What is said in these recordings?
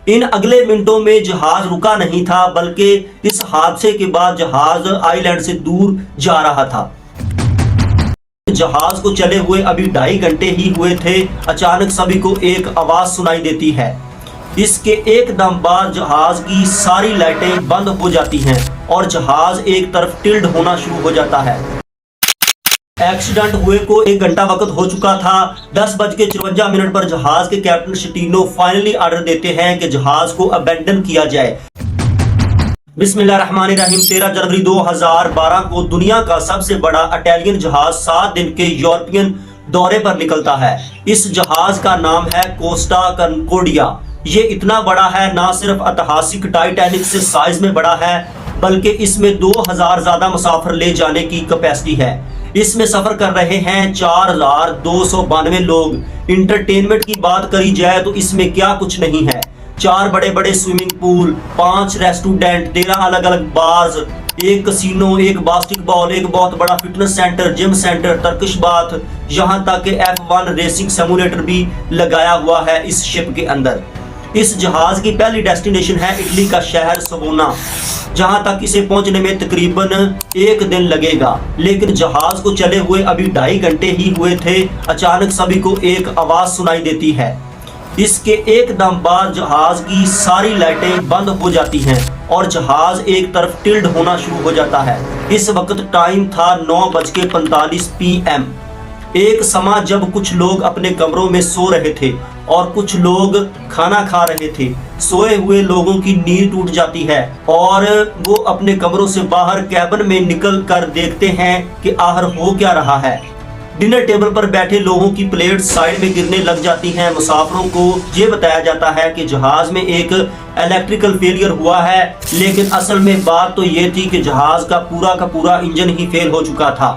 इन अगले मिनटों में जहाज रुका नहीं था, बल्कि इस हादसे के बाद जहाज आइलैंड से दूर जा रहा था। जहाज को चले हुए अभी 2.5 घंटे ही हुए थे, अचानक सभी को एक आवाज सुनाई देती है। इसके एकदम बाद जहाज की सारी लाइटें बंद हो जाती हैं और जहाज एक तरफ टिल्ड होना शुरू हो जाता है। एक्सीडेंट हुए को 1 घंटा वक्त हो चुका था। 10:54 पर जहाज के कैप्टन स्टीनो फाइनली ऑर्डर देते हैं कि जहाज को अबेंडन किया जाए। बिस्मिल्लाहिर्रहमानिर्रहीम। 13 जनवरी 2012 को दुनिया का सबसे बड़ा इटालियन जहाज 7 दिन के यूरोपियन दौरे पर निकलता है। इस जहाज का नाम है कोस्टा कनकोर्डिया। ये इतना बड़ा है, ना सिर्फ ऐतिहासिक टाइटैनिक से साइज में बड़ा है, बल्कि इसमें 2000 ज्यादा मुसाफिर ले जाने की कैपेसिटी है। इसमें सफर कर रहे हैं 4292 लोग। इंटरटेनमेंट की बात करी जाए तो इसमें क्या कुछ नहीं है। 4 बड़े बड़े स्विमिंग पूल, 5 रेस्टोरेंट, 13 अलग अलग बार्स, 1 कसिनो, 1 बास्केटबॉल, एक बहुत बड़ा fitness centre, gym centre, Turkish bath, यहाँ तक कि F1 रेसिंग सिमुलेटर भी लगाया हुआ है इस शिप के अंदर। इस जहाज की पहली डेस्टिनेशन है इटली का शहर सवोना, जहां तक इसे पहुंचने में तकरीबन 1 दिन लगेगा। लेकिन जहाज को चले हुए अभी 2.5 घंटे ही हुए थे, अचानक सभी को एक आवाज सुनाई देती है। इसके एकदम बाद जहाज की सारी लाइटें बंद हो जाती हैं और जहाज एक तरफ टिल्ड होना शुरू हो जाता है। इस वक्त टाइम था 9:45 PM। एक समा जब कुछ लोग अपने कमरों में सो रहे थे और कुछ लोग खाना खा रहे थे। सोए हुए लोगों की नींद टूट जाती है और वो अपने कमरों से बाहर कैबिन में निकल कर देखते हैं कि आखिर हो क्या रहा है। डिनर टेबल पर बैठे लोगों की प्लेट साइड में गिरने लग जाती हैं। मुसाफिरों को ये बताया जाता है कि जहाज में एक इलेक्ट्रिकल फेलियर हुआ है, लेकिन असल में बात तो ये थी कि जहाज का पूरा इंजन ही फेल हो चुका था।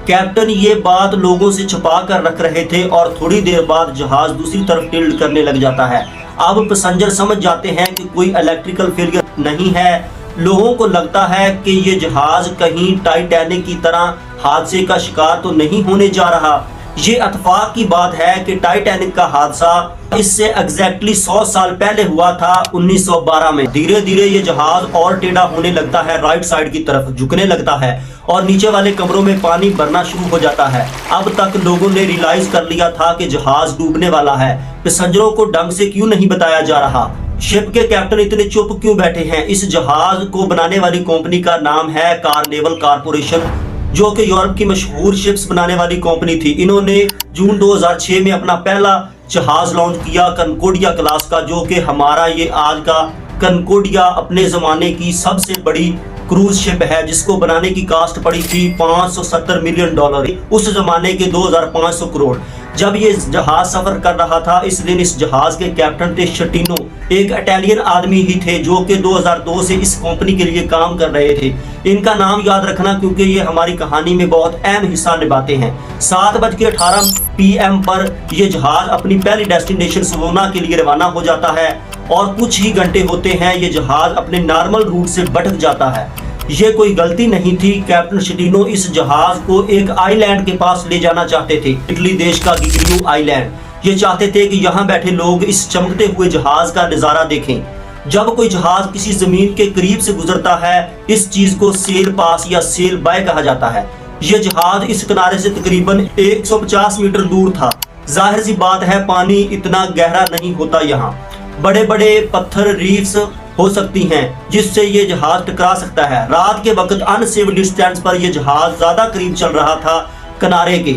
कैप्टन ये बात लोगों से छुपा कर रख रहे थे और थोड़ी देर बाद जहाज दूसरी तरफ टिल्ड करने लग जाता है। अब पैसेंजर समझ जाते हैं कि कोई इलेक्ट्रिकल फेलियर नहीं है। लोगों को लगता है कि ये जहाज कहीं टाइटैनिक की तरह हादसे का शिकार तो नहीं होने जा रहा। ये इत्तेफाक की बात है कि टाइटैनिक का हादसा इससे एग्जैक्टली 100 साल पहले हुआ था, 1912 में। धीरे धीरे ये जहाज और टेढ़ा होने लगता है, राइट साइड की तरफ झुकने लगता है और नीचे वाले कमरों में पानी भरना शुरू हो जाता है। अब तक लोगों ने रियलाइज कर लिया था कि जहाज डूबने वाला है। पैसेंजरों को ढंग से क्यों नहीं बताया जा रहा? शिप के कैप्टन इतने चुप क्यों बैठे हैं? इस जहाज को बनाने वाली कंपनी का नाम है कार्निवल कॉर्पोरेशन, जो कि यूरोप की मशहूर शिप्स बनाने वाली कंपनी थी। इन्होंने जून 2006 में अपना पहला जहाज लॉन्च किया कनकोर्डिया क्लास का, जो कि हमारा ये आज का कनकोर्डिया अपने जमाने की सबसे बड़ी क्रूज शिप है, जिसको बनाने की कास्ट पड़ी थी $570 मिलियन, उस जमाने के 2500 करोड़। जब ये जहाज सफर कर रहा था, इस दिन इस जहाज के कैप्टन थे स्टीनो, एक इटालियन आदमी ही थे जो कि 2002 से इस कंपनी के लिए काम कर रहे थे। इनका नाम याद रखना क्योंकि ये हमारी कहानी में बहुत अहम हिस्सा निभाते हैं। 7:18 PM पर यह जहाज अपनी पहली डेस्टिनेशन सवोना के लिए रवाना हो जाता है और कुछ ही घंटे होते हैं ये जहाज अपने नॉर्मल रूट से भटक जाता है। ये कोई गलती नहीं थी। कैप्टन स्टीनो इस जहाज को एक आइलैंड के पास ले जाना चाहते थे, इटली देश का गिग्लियो आइलैंड। ये चाहते थे कि यहाँ बैठे लोग इस चमकते हुए जहाज का नजारा देखें। जब कोई जहाज किसी जमीन के करीब से गुजरता है, इस चीज को सेल पास या सेल बाय कहा जाता है। यह जहाज इस किनारे से तकरीबन 150 मीटर दूर था। जाहिर सी बात है, पानी इतना गहरा नहीं होता। यहाँ बड़े बड़े पत्थर रीफ्स हो सकती हैं जिससे ये जहाज टकरा सकता है। रात के वक्त अनसेफ डिस्टेंस पर यह जहाज ज्यादा करीब चल रहा था किनारे के।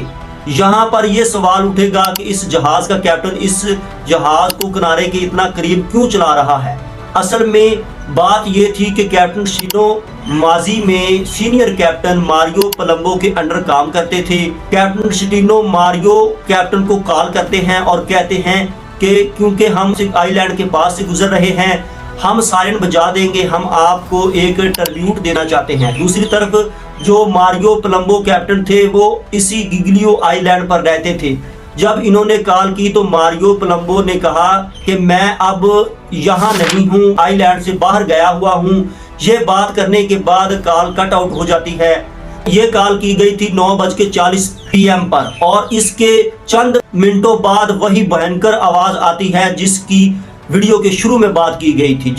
यहाँ पर यह सवाल उठेगा कि इस जहाज का कैप्टन इस जहाज को किनारे के इतना करीब क्यों चला रहा है। असल में बात यह थी कि कैप्टन स्टीनो माजी में सीनियर कैप्टन मारियो पलम्बो के अंडर काम करते थे। कैप्टन स्टीनो मारियो कैप्टन को कॉल करते हैं और कहते हैं कि क्योंकि हम आइलैंड के पास से गुजर रहे हैं, हम सायरन बजा देंगे, हम आपको एक ट्रिब्यूट देना चाहते हैं। दूसरी तरफ जो मारियो पलम्बो कैप्टन थे वो इसी गिग्लियो आइलैंड पर रहते थे। जब इन्होंने कॉल की तो मारियो पलम्बो ने कहा कि मैं अब यहाँ नहीं हूँ, आइलैंड से बाहर गया हुआ हूँ। ये बात करने के बाद कॉल कट आउट हो जाती है। ये कॉल की गई थी 9:40 PM पर और इसके चंद मिनटों बाद वही भयंकर आवाज आती है जिसकी वीडियो के शुरू में बात की गई थी।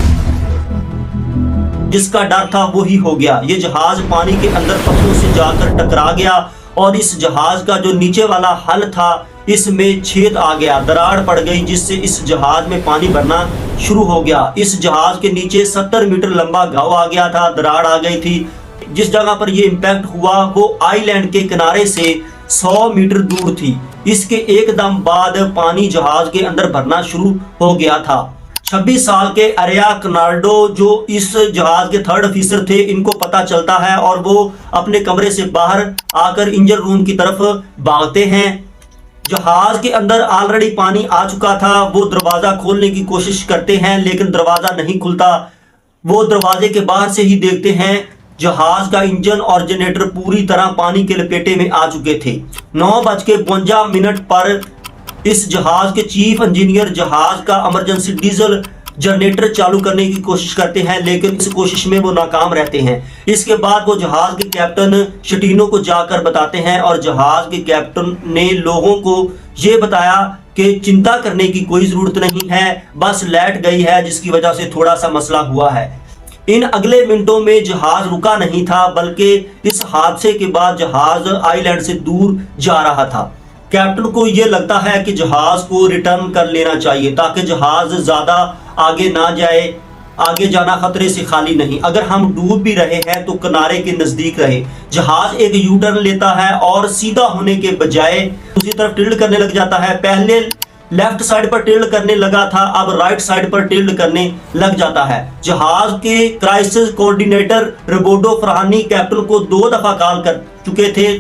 जिसका डर था वो ही हो गया। ये जहाज पानी के अंदर पत्थरों से जाकर टकरा गया और इस जहाज का जो नीचे वाला हल था इसमें छेद आ गया, दरार पड़ गई, जिससे इस जहाज में पानी भरना शुरू हो गया। इस जहाज के नीचे 70 मीटर लंबा घाव आ गया था, दरार आ गई थी। जिस जगह पर ये इम्पैक्ट हुआ वो आइलैंड के किनारे से 100 मीटर दूर थी। इसके एकदम बाद पानी जहाज के अंदर भरना शुरू हो गया था। 26 साल के अरिया कर्नाडो जो इस जहाज के थर्ड ऑफिसर थे, इनको पता चलता है और वो अपने कमरे से बाहर आकर इंजन रूम की तरफ भागते हैं। जहाज के अंदर ऑलरेडी पानी आ चुका था। वो दरवाजा खोलने की कोशिश करते हैं लेकिन दरवाजा नहीं खुलता। वो दरवाजे के बाहर से ही देखते हैं जहाज का इंजन और जनरेटर पूरी तरह पानी के लपेटे में आ चुके थे। 9:52 पर इस जहाज के चीफ इंजीनियर जहाज का इमरजेंसी डीजल जनरेटर चालू करने की कोशिश करते हैं लेकिन इस कोशिश में वो नाकाम रहते हैं। इसके बाद वो जहाज के कैप्टन शटीनो को जाकर बताते हैं और जहाज के कैप्टन ने लोगों को ये बताया कि चिंता करने की कोई जरूरत नहीं है, बस लाइट गई है जिसकी वजह से थोड़ा सा मसला हुआ है। इन अगले मिनटों में जहाज रुका नहीं था बल्कि इस हादसे के बाद जहाज आइलैंड से दूर जा रहा था। कैप्टन को यह लगता है कि जहाज को रिटर्न कर लेना चाहिए ताकि जहाज ज्यादा आगे ना जाए। आगे जाना खतरे से खाली नहीं, अगर हम डूब भी रहे हैं तो किनारे के नजदीक रहे। जहाज एक यू टर्न लेता है और सीधा होने के बजाय दूसरी तरफ टिल्ड करने लग जाता है। पहले लेफ्ट साइड पर टिल्ड करने लगा था, अब राइट साइड पर टिल्ड करने लग जाता है। जहाज के crisis coordinator Roberto Farhani captain को 2 दफा कॉल कर चुके थे,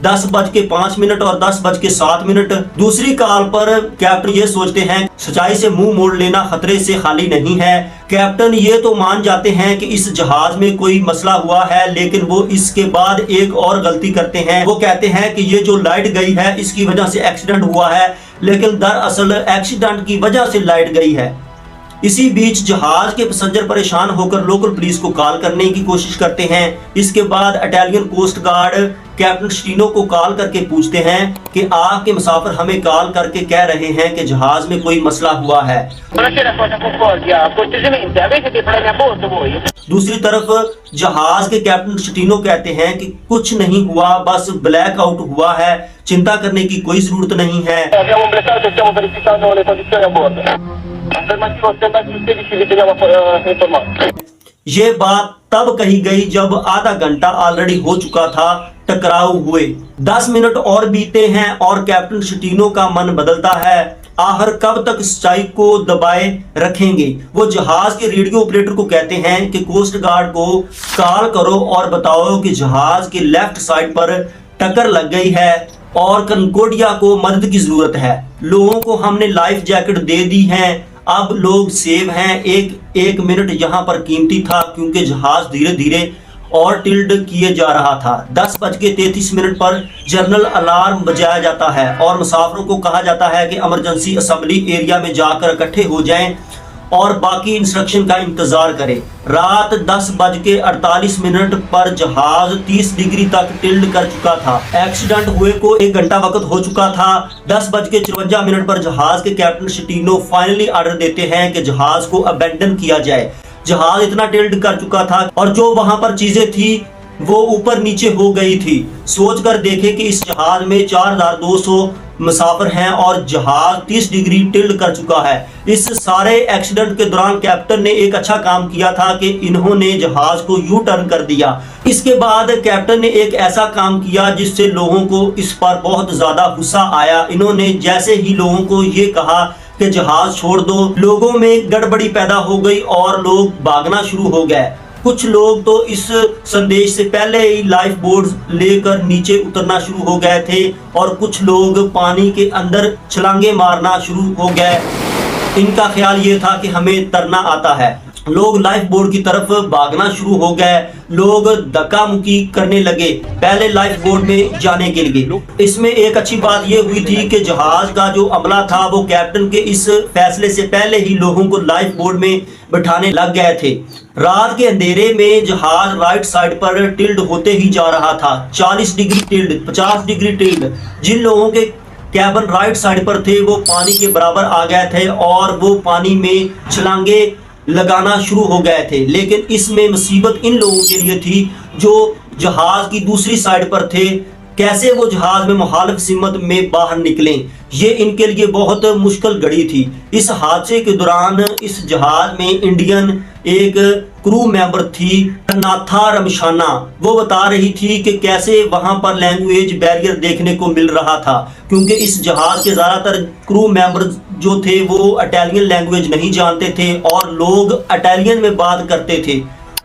10:05 और 10:07। दूसरी कॉल पर कैप्टन ये सोचते हैं सच्चाई से मुंह मोड़ लेना खतरे से खाली नहीं है। कैप्टन ये तो मान जाते हैं कि इस जहाज में कोई मसला हुआ है लेकिन वो इसके बाद एक और गलती करते हैं। वो कहते हैं कि ये जो लाइट गई है इसकी वजह से एक्सीडेंट हुआ है, लेकिन दरअसल एक्सीडेंट की वजह से लाइट गई है। इसी बीच जहाज के पैसेंजर परेशान होकर लोकल पुलिस को कॉल करने की कोशिश करते हैं। इसके बाद Italian coast guard captain Steno को कॉल करके पूछते हैं कि आपके मुसाफिर हमें कॉल करके कह रहे हैं कि जहाज में कोई मसला हुआ है। दूसरी तरफ जहाज के कैप्टन स्टीनो कहते हैं कि कुछ नहीं हुआ, बस ब्लैक आउट हुआ है, चिंता करने की कोई जरूरत नहीं है। ये बात तब कही गई जब आधा घंटा ऑलरेडी हो चुका था टकराव हुए। 10 मिनट और बीते हैं और कैप्टन स्टीनो का मन बदलता है। आखिर कब तक सच्चाई को दबाए रखेंगे। वो जहाज के रेडियो ऑपरेटर को कहते हैं कि कोस्ट गार्ड को कॉल करो और बताओ कि जहाज के लेफ्ट साइड पर टक्कर लग गई है और कनकोडिया को मदद की जरूरत है। लोगों को हमने लाइफ जैकेट दे दी है, अब लोग सेव हैं। एक मिनट यहाँ पर कीमती था क्योंकि जहाज धीरे धीरे और टिल्ड किए जा रहा था। 10:33 पर जनरल अलार्म बजाया जाता है और मुसाफिरों को कहा जाता है कि इमरजेंसी असेंबली एरिया में जाकर इकट्ठे हो जाएं और बाकी इंस्ट्रक्शन का इंतजार करें। रात 10:48 पर जहाज 30 डिग्री तक टिल्ड कर चुका था। एक्सीडेंट हुए को 1 घंटा वक्त हो चुका था। 10:54 पर जहाज के कैप्टन स्टीनो फाइनली ऑर्डर देते हैं कि जहाज को अबेंडन किया जाए। जहाज इतना टिल्ड कर चुका था और जो वहां पर चीजें थी वो ऊपर नीचे हो गई थी। सोचकर देखे कि इस जहाज में 4200 मुसाफिर हैं और जहाज 30 डिग्री टिल्ड कर चुका है। इस सारे एक्सीडेंट के दौरान कैप्टन ने एक अच्छा काम किया था कि इन्होंने जहाज को यू टर्न कर दिया। इसके बाद कैप्टन ने एक ऐसा काम किया जिससे लोगों को इस पर बहुत ज्यादा गुस्सा आया। इन्होंने जैसे ही लोगों को ये कहा कि जहाज छोड़ दो, लोगों में गड़बड़ी पैदा हो गई और लोग भागना शुरू हो गए। कुछ लोग तो इस संदेश से पहले ही लाइफ बोर्ड लेकर नीचे उतरना शुरू हो गए थे और कुछ लोग पानी के अंदर छलांगे मारना शुरू हो गए। इनका ख्याल ये था कि हमें तरना आता है। लोग लाइफ बोर्ड की तरफ भागना शुरू हो गए। लोग धक्का मुक्की करने लगे पहले लाइफ बोर्ड में जाने के लिए। इसमें एक अच्छी बात यह हुई थी कि जहाज का जो अमला था वो कैप्टन के इस फैसले से पहले ही लोगों को लाइफ बोर्ड में बिठाने लग गए थे। रात के अंधेरे में जहाज राइट साइड पर टिल्ड होते ही जा रहा था। 40 डिग्री टिल्ड, 50 डिग्री टिल्ड। जिन लोगों के कैबिन राइट साइड पर थे वो पानी के बराबर आ गए थे और वो पानी में छलांगे लगाना शुरू हो गए थे। लेकिन इसमें मुसीबत इन लोगों के लिए थी जो जहाज की दूसरी साइड पर थे। कैसे वो जहाज में मुखालिफ सिमत में बाहर निकलें, ये इनके लिए बहुत मुश्किल घड़ी थी। इस हादसे के दौरान इस जहाज में इंडियन एक क्रू मेंबर थी नाथा रमशाना। वो बता रही थी कि कैसे वहां पर लैंग्वेज बैरियर देखने को मिल रहा था, क्योंकि इस जहाज के ज़्यादातर क्रू मेंबर जो थे वो इटालियन लैंग्वेज नहीं जानते थे और लोग इटालियन में बात करते थे।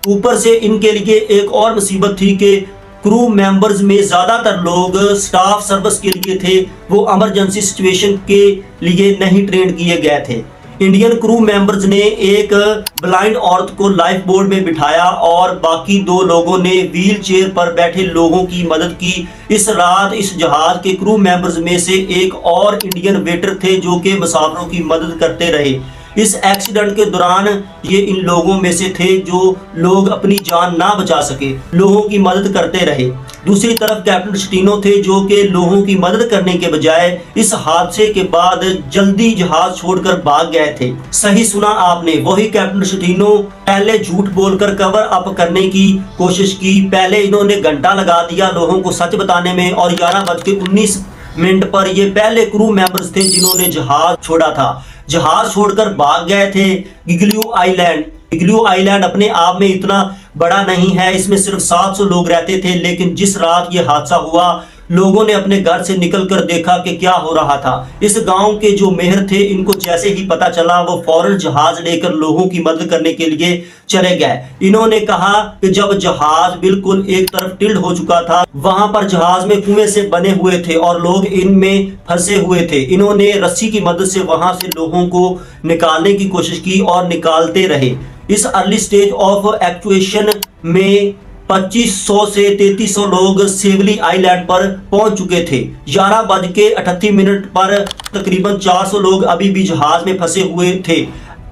ऊपर से इनके लिए एक और मुसीबत थी कि क्रू मेंबर्स में ज़्यादातर लोग स्टाफ सर्विस के लिए थे, वो इमरजेंसी सिचुएशन के लिए नहीं ट्रेन किए गए थे। इंडियन क्रू मेंबर्स ने एक ब्लाइंड औरत को लाइफ बोर्ड में बिठाया और बाकी 2 लोगों ने व्हील चेयर पर बैठे लोगों की मदद की। इस रात इस जहाज के क्रू मेंबर्स में से एक और इंडियन वेटर थे जो कि मुसाफिरों की मदद करते रहे। इस एक्सीडेंट के दौरान ये इन लोगों में से थे जो लोग अपनी जान ना बचा सके, लोगों की मदद करते रहे। दूसरी तरफ कैप्टन स्टीनो थे जो कि लोगों की मदद करने के बजाय इस हादसे के बाद जल्दी जहाज छोड़कर भाग गए थे। सही सुना आपने, वही कैप्टन स्टीनो पहले झूठ बोलकर कवर अप करने की कोशिश की। पहले इन्होंने घंटा लगा दिया लोगों को सच बताने में और 11:19 पर ये पहले क्रू मेंबर्स थे जिन्होंने जहाज छोड़ा था। जहाज छोड़कर भाग गए थे गिग्लियो आइलैंड। गिग्लियो आइलैंड अपने आप में इतना बड़ा नहीं है, इसमें सिर्फ 700 लोग रहते थे। लेकिन जिस रात ये हादसा हुआ लोगों ने अपने घर से निकलकर देखा कि क्या हो रहा था। इस गांव के जो मेहर थे इनको जैसे ही पता चला वो फौरन जहाज लेकर लोगों की मदद करने के लिए चले गए। इन्होंने कहा कि जब जहाज बिल्कुल एक तरफ टिल्ट हो चुका था वहां पर जहाज में कुएं से बने हुए थे और लोग इनमें फंसे हुए थे। इन्होंने रस्सी की मदद से वहां से लोगों को निकालने की कोशिश की और निकालते रहे। इस अर्ली स्टेज ऑफ एक्चुएशन में 2500 से 3300 लोग सेवली आइलैंड पर पहुंच चुके थे। 11:38 पर तकरीबन 400 लोग अभी भी जहाज में फंसे हुए थे।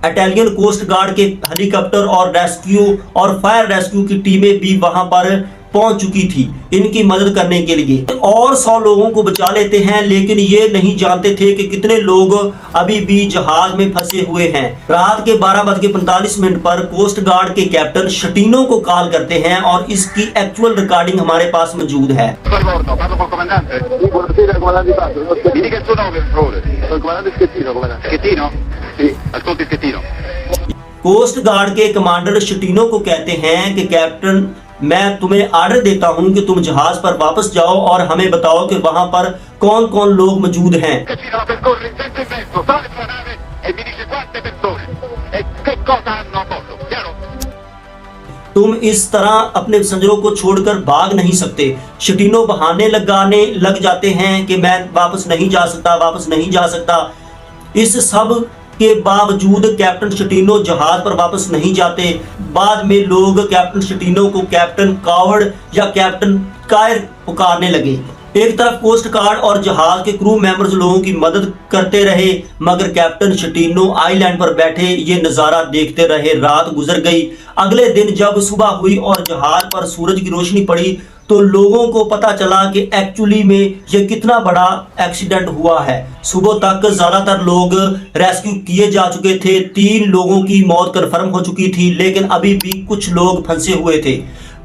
इटालियन कोस्ट गार्ड के हेलीकॉप्टर और रेस्क्यू और फायर रेस्क्यू की टीमें भी वहां पर पहुंच चुकी थी इनकी मदद करने के लिए और 100 लोगों को बचा लेते हैं। लेकिन ये नहीं जानते थे कि कितने लोग अभी भी जहाज में फंसे हुए हैं। रात के 12:45 पर कोस्ट गार्ड के कैप्टन स्टीनो को कॉल करते हैं और इसकी एक्चुअल रिकॉर्डिंग हमारे पास मौजूद है। कोस्ट गार्ड के कमांडर स्टीनो को कहते हैं कि कैप्टन मैं तुम्हें आर्डर देता हूं कि तुम जहाज पर वापस जाओ और हमें बताओ कि वहां पर कौन कौन लोग मौजूद हैं। तुम इस तरह अपने पैसेंजरों को छोड़कर भाग नहीं सकते। स्टीनो बहाने लगाने लग जाते हैं कि मैं वापस नहीं जा सकता। इस सब के बावजूद कैप्टन स्टीनो जहाज पर वापस नहीं जाते। बाद में लोग कैप्टन स्टीनो को कैप्टन कावर्ड या कैप्टन कायर पुकारने लगे। एक तरफ कोस्ट गार्ड और जहाज के क्रू मेंबर्स लोगों की मदद करते रहे मगर कैप्टन स्टीनो आइलैंड पर बैठे ये नज़ारा देखते रहे। रात गुजर गई। अगले दिन जब सुबह हुई और जहाज पर सूरज की रोशनी पड़ी तो लोगों को पता चला कि एक्चुअली में ये कितना बड़ा एक्सीडेंट हुआ है। सुबह तक ज्यादातर लोग रेस्क्यू किए जा चुके थे। 3 लोगों की मौत कंफर्म हो चुकी थी लेकिन अभी भी कुछ लोग फंसे हुए थे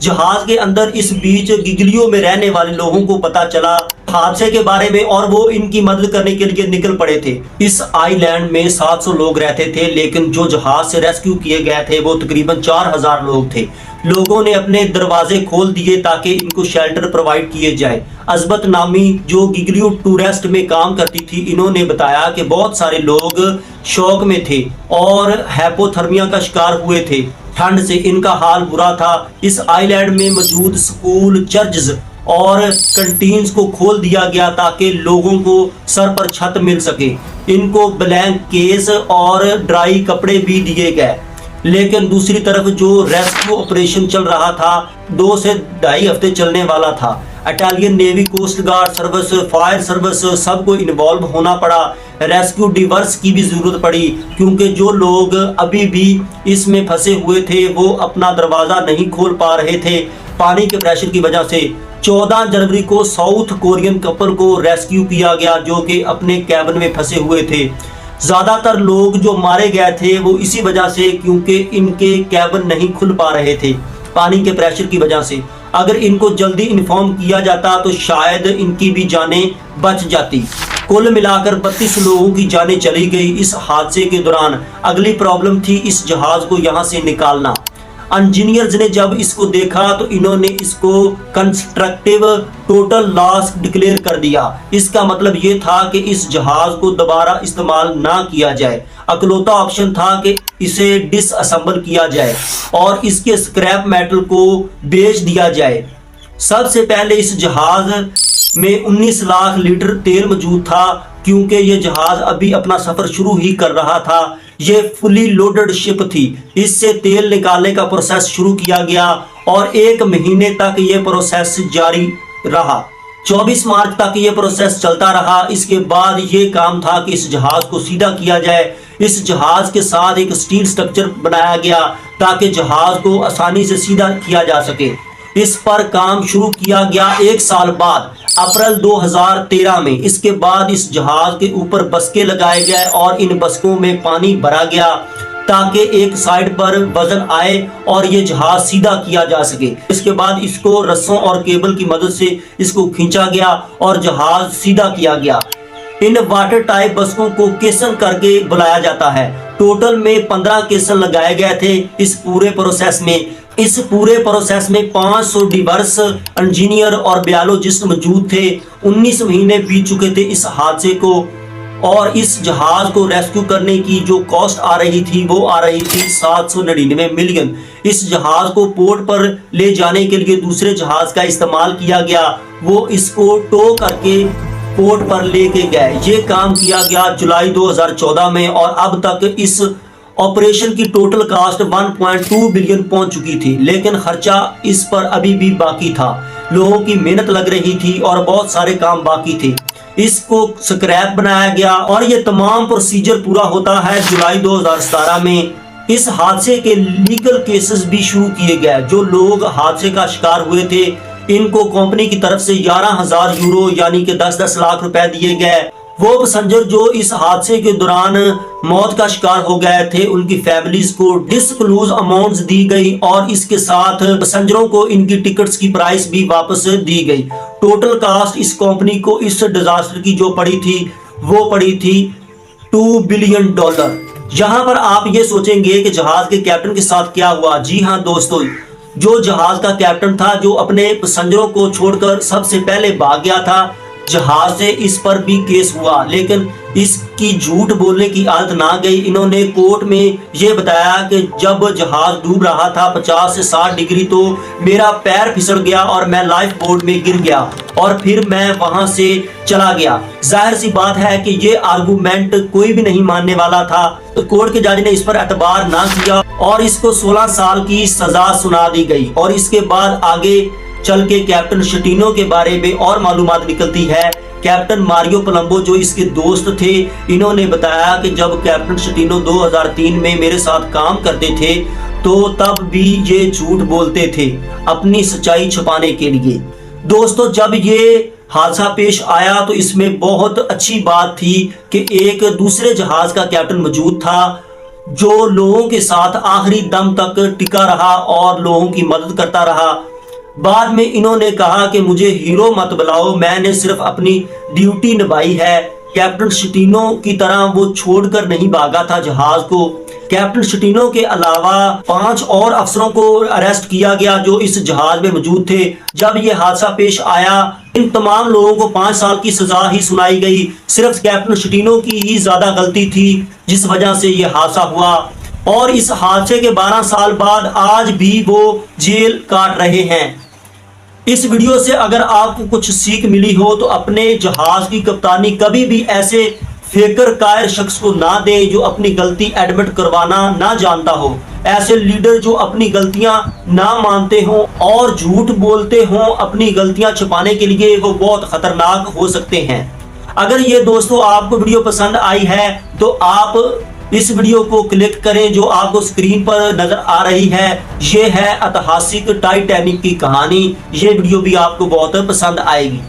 जहाज के अंदर। इस बीच गिगलियो में रहने वाले लोगों को पता चला हादसे के बारे में और वो इनकी मदद करने के लिए निकल पड़े थे। इस आइलैंड में 700 लोग रहते थे लेकिन जो जहाज से रेस्क्यू किए गए थे वो तकरीबन 4000 लोग थे। लोगों ने अपने दरवाजे खोल दिए ताकि इनको शेल्टर प्रोवाइड किए जाए। अजबत नामी जो गिगलियो टूरिस्ट में काम करती थी इन्होंने बताया कि बहुत सारे लोग शौक में थे और हाइपोथर्मिया का शिकार हुए थे। ठंड से इनका हाल बुरा था। इस आइलैंड में मौजूद स्कूल, चर्च और कंटीन्स को खोल दिया गया ताकि लोगों को सर पर छत मिल सके। इनको ब्लैंकेट्स और ड्राई कपड़े भी दिए गए। लेकिन दूसरी तरफ जो रेस्क्यू ऑपरेशन चल रहा था 2 से 2.5 हफ्ते चलने वाला था। Italian navy, coast guard service, fire service सबको इन्वॉल्व होना पड़ा। रेस्क्यू डिवर्स की भी जरूरत पड़ी क्योंकि जो लोग अभी भी इसमें फंसे हुए थे वो अपना दरवाज़ा नहीं खोल पा रहे थे पानी के प्रेशर की वजह से। 14 जनवरी को साउथ कोरियन कपल को रेस्क्यू किया गया जो कि अपने कैबिन में फंसे हुए थे। ज्यादातर लोग जो मारे गए थे वो इसी वजह से, क्योंकि इनके कैबिन नहीं खुल पा रहे थे पानी के प्रेशर की वजह से। अगर इनको जल्दी इन्फॉर्म किया जाता तो शायद इनकी भी जानें बच जाती। कुल मिलाकर 32 लोगों की जानें चली गई इस हादसे के दौरान। अगली प्रॉब्लम थी इस जहाज को यहाँ से निकालना। इंजीनियर्स ने जब इसको देखा तो इन्होंने इसको कंस्ट्रक्टिव टोटल लॉस डिक्लेयर कर दिया। इसका मतलब ये था कि इस जहाज को दोबारा इस्तेमाल ना किया जाए। अकलौता ऑप्शन था कि इसे डिसअसेंबल किया जाए और इसके स्क्रैप मेटल को बेच दिया जाए। सबसे पहले इस जहाज में 19 लाख लीटर तेल मौजूद था, क्योंकि ये जहाज अभी अपना सफर शुरू ही कर रहा था। ये फुली लोडेड शिप थी। इससे तेल निकालने का प्रोसेस शुरू किया गया और 1 महीने तक ये प्रोसेस जारी रहा। 24 मार्च तक ये प्रोसेस चलता रहा। इसके बाद ये काम था कि इस जहाज को सीधा किया जाए। इस जहाज के साथ एक स्टील स्ट्रक्चर बनाया गया ताकि जहाज को आसानी से सीधा किया जा सके। इस पर काम शुरू किया गया 1 साल बाद, अप्रैल 2013 में। इसके बाद इस जहाज के ऊपर बस्के लगाए गए और इन बस्कों में पानी भरा गया ताकि एक साइड पर वजन आए और ये जहाज सीधा किया जा सके। इसके बाद इसको रस्सों और केबल की मदद से इसको खींचा गया और जहाज सीधा किया गया। इन वाटर टाइप बस्कों को केसन करके बुलाया जाता है। टोटल में 15 केसन लगाए गए थे इस पूरे प्रोसेस में। इस पूरे प्रोसेस में 500 डिवर्स इंजीनियर और बायोलॉजिस्ट मौजूद थे। 19 महीने बीत चुके थे इस हादसे को और इस जहाज को रेस्क्यू करने की जो कॉस्ट आ रही थी वो आ रही थी 799 मिलियन। इस जहाज को पोर्ट पर ले जाने के लिए दूसरे जहाज का इस्तेमाल किया गया। वो इसको टो करके पोर्ट पर लेके गए। ये काम किया गया जुलाई 2014 में और अब तक इस ऑपरेशन की टोटल कास्ट 1.2 बिलियन पहुंच चुकी थी, लेकिन खर्चा इस पर अभी भी बाकी था। लोगों की मेहनत लग रही थी और बहुत सारे काम बाकी थे। इसको स्क्रैप बनाया गया और ये तमाम प्रोसीजर पूरा होता है जुलाई 2017 में। इस हादसे के लीगल केसेस भी शुरू किए गए। जो लोग हादसे का शिकार हुए थे इनको कंपनी की तरफ से 11,000 यूरो यानी कि 10-10 लाख रुपए दिए गए। वो पैसेंजर जो इस हादसे के दौरान मौत का शिकार हो गए थे उनकी फैमिलीज को डिस्क्लोज अमाउंट्स दी गई और इसके साथ पैसेंजरों को इनकी टिकट्स की प्राइस भी वापस दी गई। टोटल कास्ट इस कंपनी को इस डिजास्टर की जो पड़ी थी वो पड़ी थी $2 बिलियन। यहाँ पर आप ये सोचेंगे कि जहाज के कैप्टन के साथ क्या हुआ। जी हाँ दोस्तों, जो जहाज का कैप्टन था जो अपने पैसेंजरों को छोड़कर सबसे पहले भाग गया था जहाज से, इस पर भी केस हुआ, लेकिन इसकी झूठ बोलने की आदत ना गई। इन्होंने कोर्ट में ये बताया कि जब जहाज डूब रहा था 50 से 60 डिग्री तो मेरा पैर फिसल गया और मैं लाइफ बोट में गिर गया और फिर मैं वहां से चला गया। जाहिर सी बात है कि ये आर्गूमेंट कोई भी नहीं मानने वाला था, तो कोर्ट के जज ने इस पर एतबार ना किया और इसको 16 साल की सजा सुना दी गई। और इसके बाद आगे चल के कैप्टन शटीनो के बारे में और मालूमात निकलती है। कैप्टन मारियो पलम्बो जो इसके दोस्त थे, इन्होंने बताया कि जब कैप्टन शटीनो 2003 में मेरे साथ काम करते थे तो तब भी ये झूठ बोलते थे अपनी सच्चाई छुपाने के लिए। दोस्तों, जब ये हादसा पेश आया तो इसमें बहुत अच्छी बात थी कि एक दूसरे जहाज का कैप्टन मौजूद था जो लोगों के साथ आखिरी दम तक टिका रहा और लोगों की मदद करता रहा। बाद में इन्होंने कहा कि मुझे हीरो मत बुलाओ, मैंने सिर्फ अपनी ड्यूटी निभाई है। कैप्टन शटीनो की तरह वो छोड़कर नहीं भागा था जहाज को। कैप्टन शटीनो के अलावा 5 और अफसरों को अरेस्ट किया गया जो इस जहाज में मौजूद थे। जब ये हादसा पेश आया इन तमाम लोगों को 5 साल की सजा ही सुनाई गई। सिर्फ कैप्टन शटीनो की ही ज्यादा गलती थी जिस वजह से ये हादसा हुआ और इस हादसे के 12 साल बाद आज भी वो जेल काट रहे हैं। इस वीडियो से अगर आपको कुछ सीख मिली हो तो अपने जहाज की कप्तानी कभी भी ऐसे फेकर कायर शख्स को ना दे जो अपनी गलती एडमिट करवाना ना जानता हो। ऐसे लीडर जो अपनी गलतियां ना मानते हो और झूठ बोलते हो अपनी गलतियां छुपाने के लिए, वो बहुत खतरनाक हो सकते हैं। अगर ये दोस्तों आपको वीडियो पसंद आई है तो आप इस वीडियो को क्लिक करें जो आपको स्क्रीन पर नजर आ रही है। ये है ऐतिहासिक टाइटैनिक की कहानी। ये वीडियो भी आपको बहुत पसंद आएगी।